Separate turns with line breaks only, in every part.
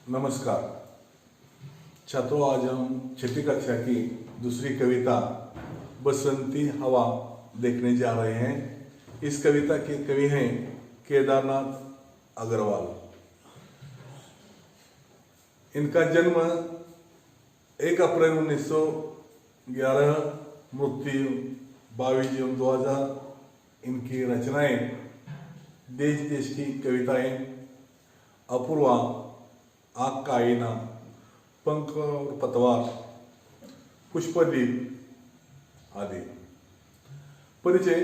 नमस्कार छात्रों, आज हम छठी कक्षा की दूसरी कविता बसंती हवा देखने जा रहे हैं। इस कविता के कवि हैं केदारनाथ अग्रवाल। इनका जन्म 1 अप्रैल 1911, मृत्यु 22 जून 2000। इनकी रचनाएं देश देश की कविताएं, अपूर्वा, आग का आईना, पंख और पतवार, पुष्पदीप आदि। परिचय: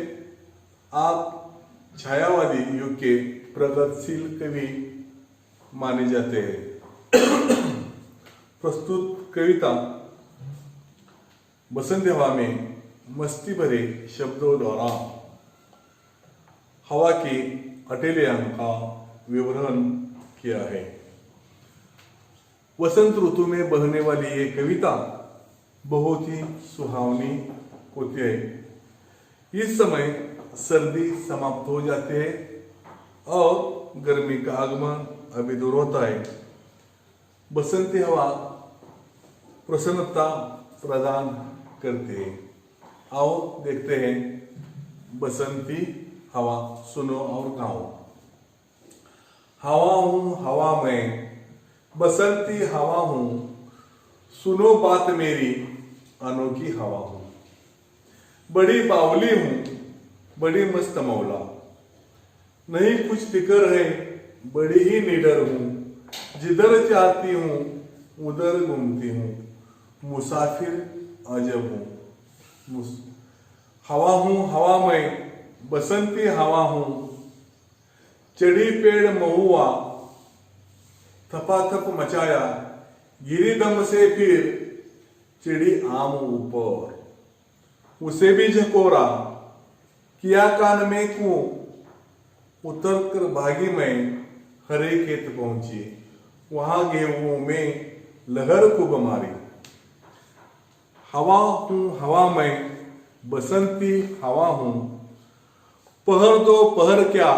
आप छायावादी युग के प्रगतिशील कवि माने जाते हैं। प्रस्तुत कविता बसंत हवा में मस्ती भरे शब्दों द्वारा हवा की अटेलियां का विवरण किया है। वसंत ऋतु में बहने वाली ये कविता बहुत ही सुहावनी होती है। इस समय सर्दी समाप्त हो जाती है और गर्मी का आगमन अभी दूर होता है। बसंती हवा प्रसन्नता प्रदान करती है। आओ देखते हैं बसंती हवा, सुनो और गाओ। हवा हूं हवा में, बसंती हवा हूं, सुनो बात मेरी, अनोखी हवा हूं। बड़ी बावली हूं, बड़ी मस्त मौला, नहीं कुछ फिक्र है, बड़ी ही निडर हूं। जिधर चाहती हूं उधर घूमती हूं, मुसाफिर अजब हूं। हवा हूं हवा में, बसंती हवा हूं, चढ़ी पेड़ महुआ, थपाथप मचाया, गिरी दम से फिर चिड़ी आम ऊपर। उसे भी झकोरा, किया कान में कुओं, उतर कर भागी मैं, हरे खेत पहुंची, वहां गेहूं में लहर खूब मारी। हवा हूं हवा में, बसंती हवा हूं, पहर दो पहर क्या,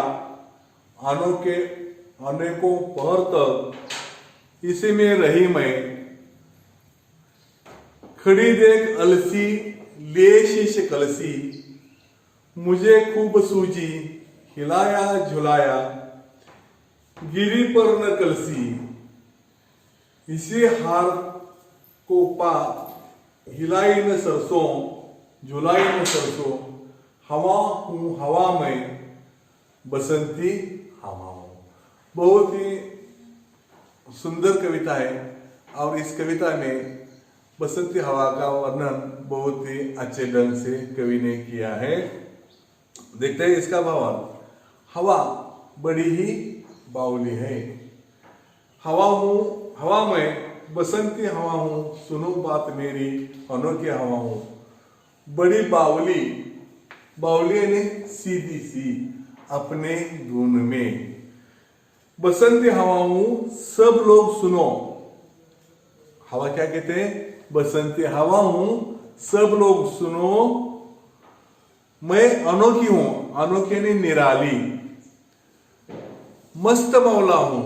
अनेकों पहर तक इसी में रही मैं। खड़ी देख अलसी, ले शीश कलसी, मुझे खूब सूझी, हिलाया झुलाया, गिरी पर न कलसी। इसी हार को पा, हिलाई न सरसों, झुलाई न सरसों। हवा हूं हवा में, बसंती हवा हूं। बहुत ही सुंदर कविता है और इस कविता में बसंती हवा का वर्णन बहुत ही अच्छे ढंग से कवि ने किया है। देखते हैं इसका भावार्थ। हवा बड़ी ही बावली है। हवा हूं हवा में, बसंती हवा हूं, सुनो बात मेरी, अनोखी हवा हूं। बड़ी बावली, बावली यानी सीधी सी, अपने धुन में। बसंती हवा हूं, सब लोग सुनो। हवा क्या कहते हैं? बसंती हवा हूं, सब लोग सुनो। मैं अनोखी हूं, अनोखी यानी निराली। मस्त मौला हूं,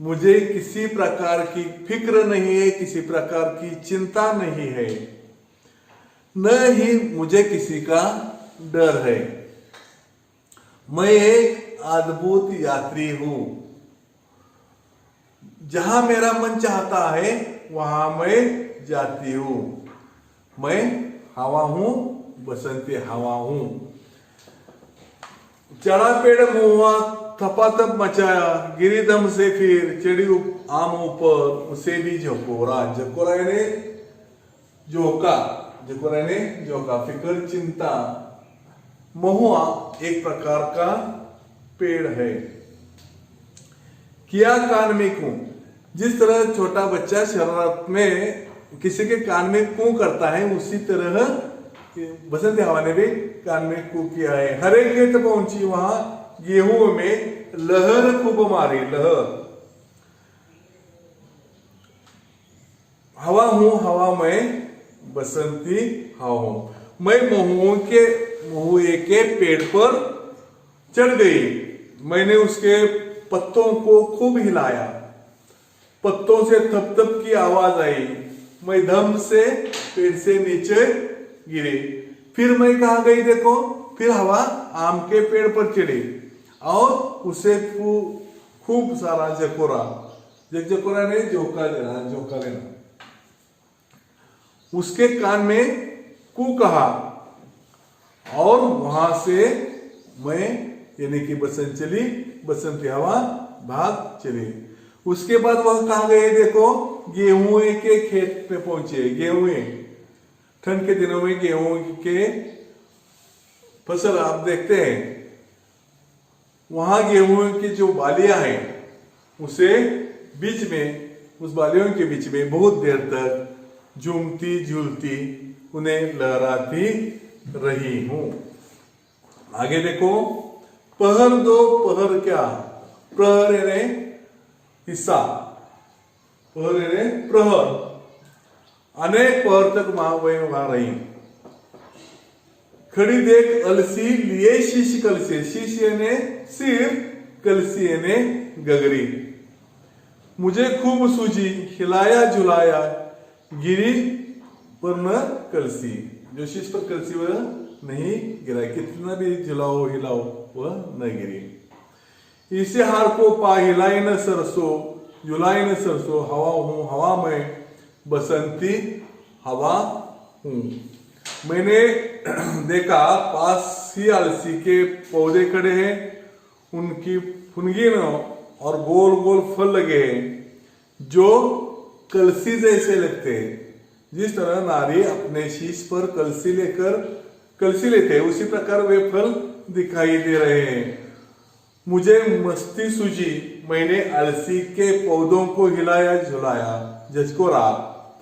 मुझे किसी प्रकार की फिक्र नहीं है, किसी प्रकार की चिंता नहीं है, न ही मुझे किसी का डर है। मैं एक अद्भुत यात्री हूं, जहां मेरा मन चाहता है वहां मैं जाती हूं। मैं हवा हूं, बसंती हवा हूं। चढ़ा पेड़ महुआ, थपाथप मचाया, गिरी दम से फिर चढ़ी आम ऊपर, उसे भी झकोरा। झकोरा यानी झोंका, झकोरा यानी झोंका, फिक्र चिंता। महुआ एक प्रकार का पेड़ है। किया कान में कूं, जिस तरह छोटा बच्चा शरारत में किसी के कान में कूं करता है, उसी तरह बसंती हवा ने भी कान में कूं किया है। हरे खेत पहुंची, वहां गेहूं में लहर खूब मारी, लहर। हवा हूं हवा में, बसंती हवा हूं। मैं महुए के पेड़ पर चढ़ गई, मैंने उसके पत्तों को खूब हिलाया, पत्तों से थप थप की आवाज आई, मैं धम से पेड़ से नीचे गिरी। फिर मैं कहाँ गई देखो, फिर हवा आम के पेड़ पर चढ़ी और उसे खूब सारा झकोरा, झकोरा ने झोंका लेना। उसके कान में कू कहा और वहां से मैं यानी कि बसंती हवा भाग चली। उसके बाद वह कहाँ गए देखो, गेहूं के खेत पे पहुंचे। गेहूं, ठंड के दिनों में गेहूं के फसल आप देखते हैं, वहां गेहूं की जो बालियां हैं उसे बीच में, उस बालियों के बीच में बहुत देर तक झूमती झूलती उन्हें लहराती रही हूं। आगे देखो, पहर दो पहर क्या, प्रहर यानी हिस्सा, पहर यानी प्रहर, अनेक पहर तक वहां रही। खड़ी देख अलसी लिए शीश कलसी, शीश यानी सिर, कलसी यानी गगरी। मुझे खूब सूझी खिलाया झुलाया, गिरी पर न कलसी, जो शीश पर कलसी वह नहीं गिरा, कितना भी झुलाओ हिलाओ वह न गिरी। इसे हार को पा हिलाई न सरसो, झुलाई न सरसो, हवा हूं हवा में बसंती हवा हूं। मैंने देखा पास ही अलसी के पौधे खड़े हैं, उनकी फुनगीन और गोल गोल फल लगे हैं जो कलसी जैसे लगते हैं। जिस तरह नारी अपने शीश पर कलसी लेते हैं, उसी प्रकार वे फल दिखाई दे रहे हैं। मुझे मस्ती सूझी, मैंने अलसी के पौधों को हिलाया झुलाया, झचकोरा,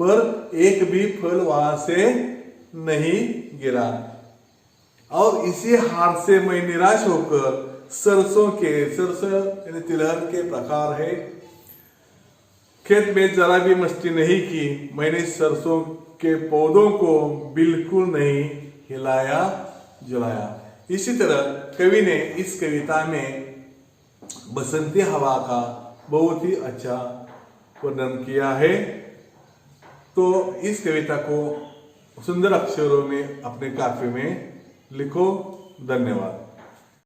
पर एक भी फल वहां से नहीं गिरा। और इसी हार से मैं निराश होकर सरसों यानी तिलहन के प्रकार है, खेत में जरा भी मस्ती नहीं की। मैंने सरसों के पौधों को बिल्कुल नहीं हिलाया झुलाया। इसी तरह कवि ने इस कविता में बसंती हवा का बहुत ही अच्छा वर्णन किया है। तो इस कविता को सुंदर अक्षरों में अपने काफी में लिखो। धन्यवाद।